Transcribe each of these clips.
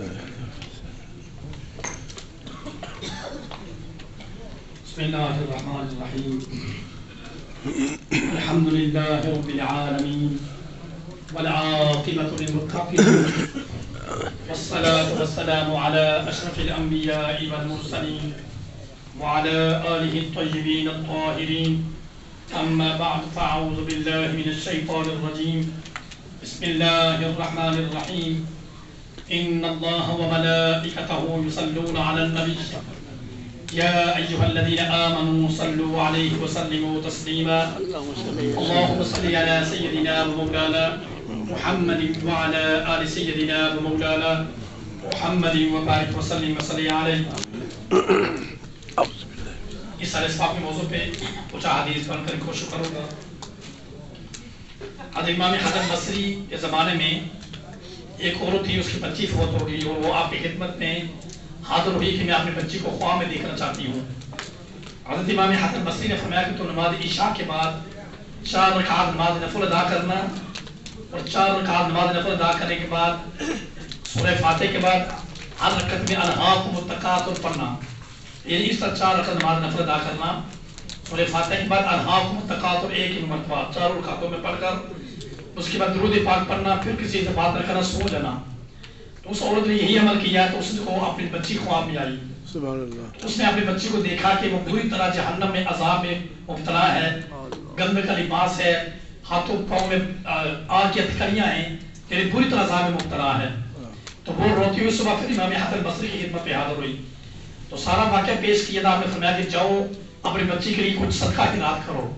بسم الله الرحمن الرحيم الحمد لله رب العالمين والعاقبة للمتقين والصلاة والسلام على أشرف الأنبياء والمرسلين وعلى آله الطيبين الطاهرين أما بعد فأعوذ بالله من الشيطان الرجيم بسم الله الرحمن الرحيم إن الله وملائكته يصلون على النبي يا أيها الذين آمنوا صلوا عليه وسلموا تسليما اللهم صل على سيدنا ومولانا محمد وعلى آل سيدنا ومولانا محمد وبارك وسلم وصلي عليه. اس سارے صاحب کے موضوع پہ کچھ حدیث بن کر کوشش کروں گا. حضرت امام حسن بصری کے زمانے میں ایک عورت تھی, اس کی بچی فوت ہو گئی اور وہ آپ کی خدمت میں حاضر ہوئی کہ میں اپنی بچی کو خواب میں دیکھنا چاہتی ہوں. حضرت امام حسن بصری نے فرمایا کہ تو نماز عشاء کے بعد 4 رکعت نماز نفل ادا کرنا اور 4 رکعت نماز نفل ادا کرنے کے بعد سورہ فاتحہ کے بعد ہر رکعت میں الہاکم التکاثر پڑھنا, یعنی اس طرح 4 رکعت نماز نفل ادا کرنا, سورہ فاتحہ کے بعد الہاکم التکاثر ایک ہی مرتبہ 4 رکعتوں میں پڑھ کر اس کے بعد درود پاک پڑھنا, پھر کسی سے بات نہ کرنا, سو جانا. تو اس عورت نے یہی عمل کیا تو اس کو اپنی بچی خواب میں آئی. سبحان اللہ. اس نے اپنی بچی کو دیکھا کہ وہ بری طرح جہنم میں عذاب میں مبتلا ہے, گندے کا لباس ہے, ہاتھوں پاؤں میں آگ کی ہتھکڑیاں ہیں, یعنی بری طرح عذاب میں مبتلا ہے. تو وہ روتی ہوئی صبح پھر امام حسن بصری کی خدمت پہ حاضر ہوئی. تو سارا واقعہ پیش کیا تھا. آپ نے فرمایا کہ جاؤ اپنی بچی کے لیے کچھ صدقہ خیرات کرو.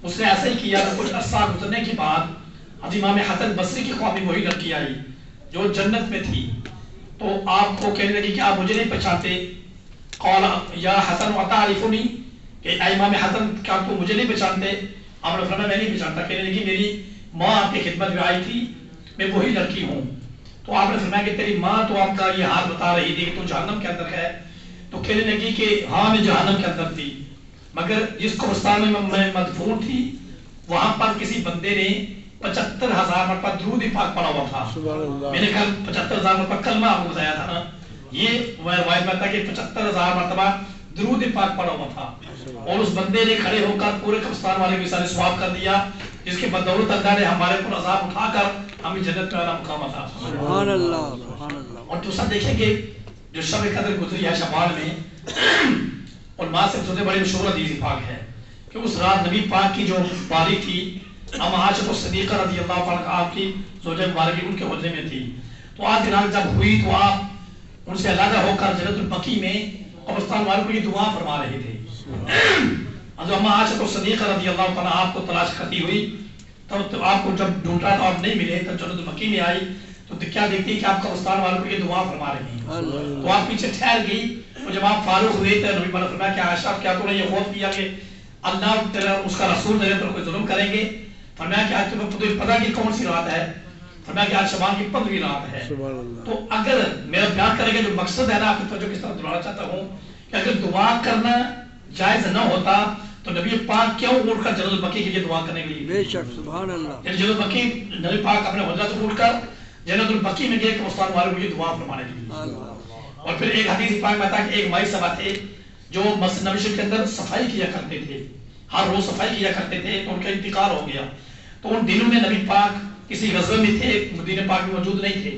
اس نے ایسا ہی کیا. تو کچھ عرصہ گزرنے کے بعد امام حسن بصری کی خواب میں وہی لڑکی آئی جو جنت میں تھی. تو آپ کو کہنے لگی کہ آپ مجھے نہیں پہچانتے. قال یا حسن اتعرفنی, کہ اے امام حسن کیا تو مجھے نہیں پہچانتے؟ آپ نے فرمایا میں نہیں پہچانتا. کہنے لگی میری ماں آپ کی خدمت میں آئی تھی, میں وہی لڑکی ہوں. تو آپ نے فرمایا کہ تیری ماں تو آپ کا یہ حال بتا رہی تھی کہ تو جہنم کے اندر ہے. تو کہنے لگی کہ ہاں میں جہنم کے اندر تھی, مگر جس قبرستان میں میں مدفون تھی وہاں پر کسی بندے نے 75,000 مرتبہ درود پاک پڑھا ہوا تھا. میں نے کل 75,000 مرتبہ کلمہ آپ کو بتایا تھا نا, یہ روایت میں تھا کہ 75,000 مرتبہ درود پاک پڑھا ہوا تھا. اور اس بندے نے کھڑے ہو کر پورے قبرستان والے کو سارے ثواب کر دیا, جس کے بدولت اللہ نے ہمارے پر عذاب اٹھا کر ہمیں جنت میں والا مقام عطا. سبحان اللہ سبحان اللہ. اور دوسرا دیکھیں کہ جو شب قدر گزری ہے شوال میں, اور ماں سے سب سے بڑی مشہور حدیث پاک ہے کہ اس رات نبی پاک کی جو باری تھی, اما عائشہ صدیقہ رضی اللہ عنہ آپ کی زوجہ مبارکہ ان کے حجرے میں تھی. تو آج رات جب ہوئی تو آپ ان سے علیحدہ ہو کر جنت البقیع میں قبرستان والوں کو یہ دعا فرما رہے تھے. اما عائشہ صدیقہ رضی اللہ عنہ آپ کو تلاش کرتی ہوئی, تو آپ کو جب ڈھونڈا تو آپ نہیں ملے, تب جنت البقیع میں آئی تو کیا دیکھتی کہ آپ قبرستان والوں کو یہ دعا فرما رہے ہیں. تو آپ پیچھے ٹھہر گئی. تو جب آپ فارغ ہوئے تو نبی نے فرمایا کہ عائشہ کیا تو نے یہ خوف کیا کہ اللہ تیرا اس کا رسول تیرے پر کوئی ظلم کریں گے؟ فرمایا کہ آج تمہیں پتہ کہ کون سی رات ہے؟ فرمایا کہ آج شعبان کی 15ویں رات ہے. تو اگر میرا بیان کرے گا جو مقصد ہے نا, آپ کی توجہ کس طرح دلانا چاہتا ہوں کہ اگر دعا کرنا جائز نہ ہوتا تو نبی پاک کیوں اٹھ کر جنت البقیع کے لیے دعا کرنے کے لیے؟ بے شک سبحان اللہ. جنت البقیع نبی پاک اپنے حجرہ سے اٹھ کر جنت البقیع میں گئے قبرستان والوں کو یہ دعا فرمانے کے لیے. اور پھر ایک حدیث پاک میں آتا ہے کہ ایک مائی صاحب تھے جو مسجد نبوی شریف کے اندر صفائی کیا کرتے تھے, ہر روز صفائی کیا کرتے تھے. تو ان کا انتقال ہو گیا. تو ان دنوں میں نبی پاک کسی غزوے میں تھے, مدینہ پاک میں موجود نہیں تھے.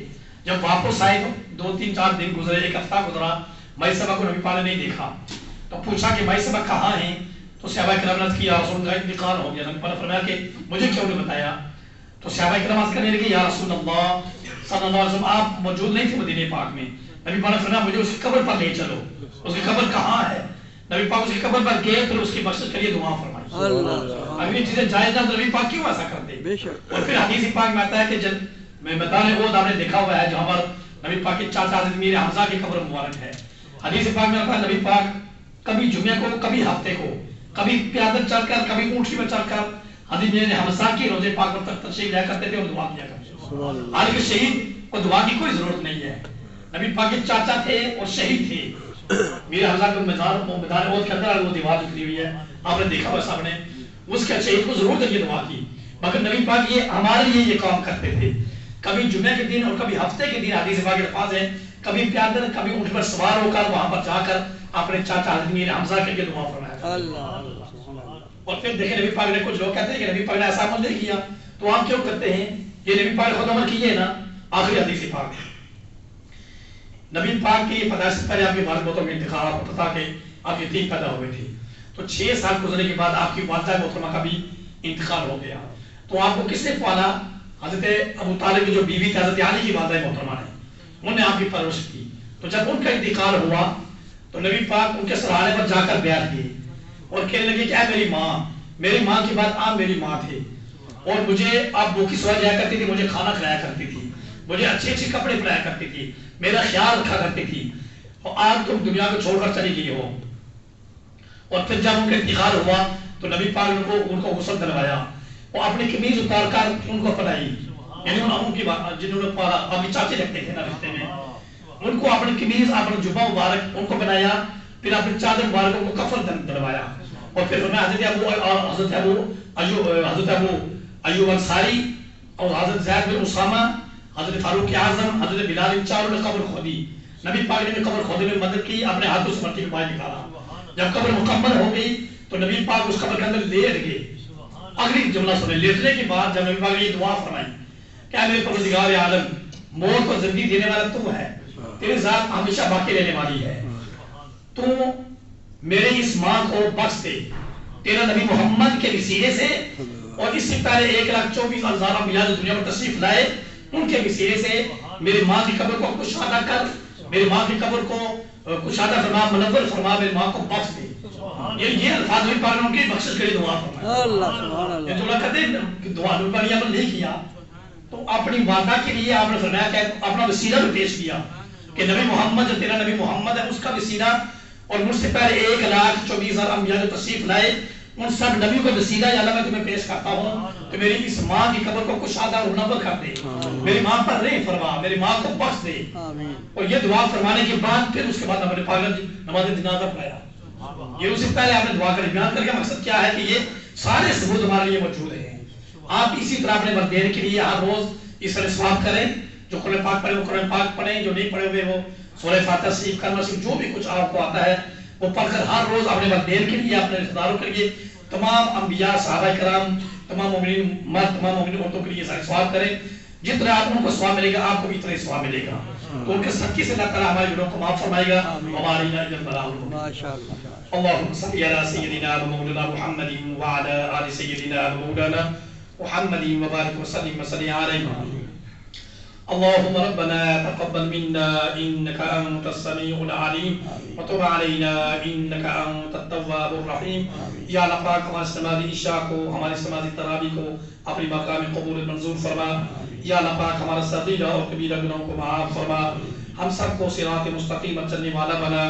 جب واپس آئے تو 2-3-4 دن گزرے, ایک ہفتہ گزرا, مائی صاحبہ کو نبی پاک نے نہیں دیکھا. تو پوچھا کہ مائی صاحبہ کہاں ہیں؟ تو صحابہ کرام نے کیا رسول کا انتقال ہو گیا. نبی پاک نے فرمایا کہ مجھے کیوں نہیں بتایا؟ تو صحابہ کرام عرض کرنے لگے یا رسول اللہ صلی اللہ علیہ وسلم آپ موجود نہیں تھے مدینہ پاک میں. نبی پاک نے فرمایا مجھے اس کی قبر پر لے چلو. اس کی قبر کہاں ہے؟ نبی پاک اس کی قبر پر گئے, پھر اس کی بخشش کے لیے دعا فرمائی. اب یہ چیزیں جائز نہ تو نبی پاک کیوں ایسا کرتے؟ اور پھر حدیث پاک میں آتا ہے کہ میدان احد آپ نے دیکھا ہوا ہے جہاں پر نبی پاک کے چاچا حضرت امیر حمزہ کی قبر مبارک ہے. حدیث پاک میں آتا ہے نبی پاک کبھی جمعے کو, کبھی ہفتے کو, کبھی پیادل چل کر, کبھی اونٹی میں چل کر حضرت امیر حمزہ کی روضے پاک پر تشریف لیا کرتے تھے اور دعا کیا کرتے تھے. حالانکہ شہید کو دعا کی کوئی ضرورت نہیں ہے. نبی پاک کے چاچا تھے اور شہید تھے. میرے حمزہ کے میدان احد کے اندر وہ دیوار نکلی ہوئی ہے, آپ نے دیکھا ہوا صاحب نے, اس کے شہید کو ضرور یہ دعا کی. مگر نبی پاک یہ ہمارے لیے یہ کام کرتے تھے. کبھی جمعے کے دن اور کبھی ہفتے کے دن حدیث پاک الفاظ ہیں کبھی پیادل کبھی اونٹ پر سوار ہو کر وہاں پر جا کر اپنے چاچا حضرت امیر حمزہ کے لیے دعا فرمایا. اور پھر دیکھیں نبی پاک نے کچھ لوگ کہتے ہیں کہ نبی پاک نے ایسا عمل نہیں کیا تو ہم کیوں کرتے ہیں؟ یہ نبی پاک نے خود عمل کیے نا. آخری حدیث پاک نبی پاک کی پیدائش سے پہلے آپ کی والد محترم کا انتقال آپ کو پتا کہ آپ یتیم پیدا ہوئے تھے تو 6 سال گزرنے کے بعد آپ کی والدہ محترمہ کا بھی انتقال ہو گیا. تو آپ کو کس نے پالا؟ حضرت ابو طالب کی جو بیوی تھی حضرت علی کی والدہ محترمہ نے انہوں نے آپ کی پرورش کی. تو جب ان کا انتقال ہوا تو نبی پاک ان کے سرانے پر جا کر بیعت کیے اور کہنے لگے کہ اے میری ماں کی بات آپ میری ماں تھے اور مجھے آپ بھوکی سویا جایا کرتی تھی, مجھے کھانا کھلایا کرتی تھی, مجھے اچھے کپڑے پہنایا کرتی تھی, میرا خیال رکھا کرتی تھی اور آج تم دنیا کو چھوڑ کر چلی گئی ہو. اور پھر جب ان کا انتقال ہوا تو نبی پاک نے ان کو غسل دلوایا اور اپنی قمیض اتار کر ان کو پہنائی. یعنی ان کی جنہوں نے پالا ابھی چاچے رکھتے تھے نا رشتے میں ان کو اپنی قمیض اپنا جبہ مبارک ان کو پہنایا پھر اپنی چادر مبارک ان کو کفن دلوایا. اور پھر فرمایا حضرت ابو ایوب انصاری اور حضرت زید بن اسامہ حضرت فاروق اعظم حضرت بلال ان چاروں نے قبر کھودی. نبی پاک نے قبر کھودنے میں مدد کی اپنے ہاتھوں سے مٹی کو باہر نکالا. جب قبر مکمل ہو گئی تو نبی پاک اس قبر کے اندر لیٹ گئے. اگلی جملہ سنیں لیٹنے کے بعد جب نبی پاک نے یہ دعا فرمائی کہ میرے پروردگار عالم موت کو زندگی دینے والا تو ہے, تیری ذات ہمیشہ باقی رہنے والی ہے, تو میرے اس ماں کو بخش دے تیرا نبی محمد کے وسیلے سے اور اس سے پہلے 1,24,000 انبیاء جو دنیا میں تشریف لائے ان کے وسیلے سے میری ماں کی قبر کو کشادہ کر, میری ماں کی قبر کو کشادہ فرما, منور فرما, میری ماں کو بخش دے. یہ الفاظ نبی پاک نے ان کی بخشش کے لیے دعا فرمائی. اللہ سبحان اللہ. یہ جو کہتے ہیں کہ دعا نبی پاک نے عمل نہیں کیا تو اپنی والدہ کے لیے آپ نے فرمایا کہ اپنا وسیلہ بھی پیش کیا کہ نبی محمد جو تیرا نبی محمد ہے اس کا وسیلہ اور مجھ سے پہلے 1,24,000 انبیاء جو تشریف لائے ان سب نبی کو وسیلہ یا اللہ میں تمہیں پیش کرتا ہوں کہ میری اس ماں کی قبر کو کشادہ اور منور کر دے, میری ماں پر رحم فرما, میری ماں کو بخش دے. اور یہ دعا فرمانے کے بعد پھر اس کے بعد نبی پاک نے نماز جنازہ پڑھایا. یہ اس سے پہلے آپ نے دعا کر بیان کر کے مقصد کیا ہے کہ یہ سارے ثبوت ہمارے لیے موجود ہیں. آپ اسی طرح اپنے والدین کے لیے ہر روز اس طرح ثواب کریں, جو قرآن پاک پڑھیں وہ قرآن پاک پڑھیں, جو نہیں پڑھے ہوئے وہ سورہ فاتحہ شریف کلمہ شریف جو بھی کچھ آپ کو آتا ہے وہ پڑھ کر ہر روز اپنے والدین کے لیے اپنے رشتہ داروں کے لیے تمام انبیاء صحابہ کرام تمام مومنین مرد تمام مومنین عورتوں کے لیے سارے ثواب کریں. جتنا آپ ان کو ثواب ملے گا آپ کو بھی اتنا ہی ثواب ملے گا. تو ان کے صدقے سے اللہ تعالیٰ ہمارے گناہوں کو معاف فرمائے گا. اللهم صل على سيدنا ومولانا محمد وعلى آل سيدنا ومولانا محمد وبارك وسلم عليه. اللهم ربنا تقبل منا إنك أنت السميع العليم وتب علينا إنك أنت التواب الرحيم. یا اللہ پاک ہمارے سماعی عشاء کو ہمارے سماعی تراویح کو اپنی مقام قبول منظور فرما. یا اللہ پاک ہمارا صغیرہ اور کبیرہ گناہوں کو معاف فرما, ہم سب کو صراط مستقیم پر چلنے والا بنا.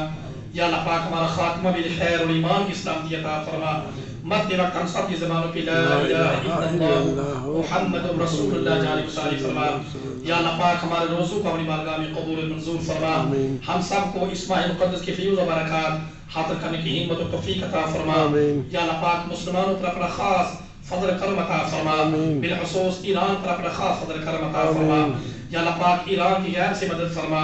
یا اللہ پاک ہمارا خاتمہ بالخیر اور ایمان کی سلامتی عطا فرما. مرتے وقت ہم سب کی زبانوں پہ لا الہ الا اللہ محمد رسول اللہ جاری بساری فرما. یا اللہ پاک ہمارے روزوں کو اپنی بارگاہ میں قبول منظور فرما. ہم سب کو اسماء مقدس کی فیوز و برکات حاصل کرنے کی ہمت و توفیق عطا فرما. یا اللہ پاک مسلمانوں پر اپنا خاص فضل کرم عطا فرما, بالخصوص ایران پر اپنا خاص فضل کرم عطا فرما. یا اللہ پاک ایران کی غیر سے مدد فرما.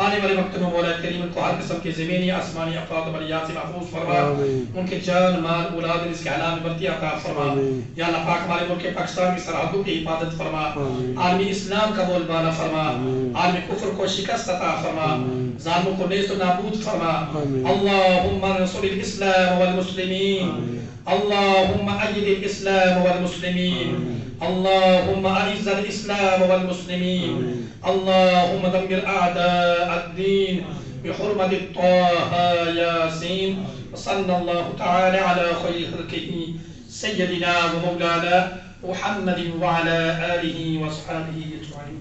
آنے والے وقت میں مولا کریم کو ہر قسم کے زمینی آسمانی افراد و بلیات سے محفوظ فرما. ان کے جان مال اولاد رزق حلال میں برکت عطا فرما. یا اللہ پاک ہمارے ملک پاکستان کی سرحدوں کی حفاظت فرما. عالمی اسلام کا بول بالا فرما. عالمی کفر کو شکست عطا فرما. ظالموں کو نیست و نابود فرما. اللهم انصر الاسلام والمسلمین. اللهم أيد الإسلام والمسلمين. اللهم أعز الإسلام والمسلمين. اللهم دمر أعداء الدين بحرمة طه ياسين. وصلى الله تعالى على خير خلقه سيدنا ومولانا محمد وعلى آله وصحبه أجمعين.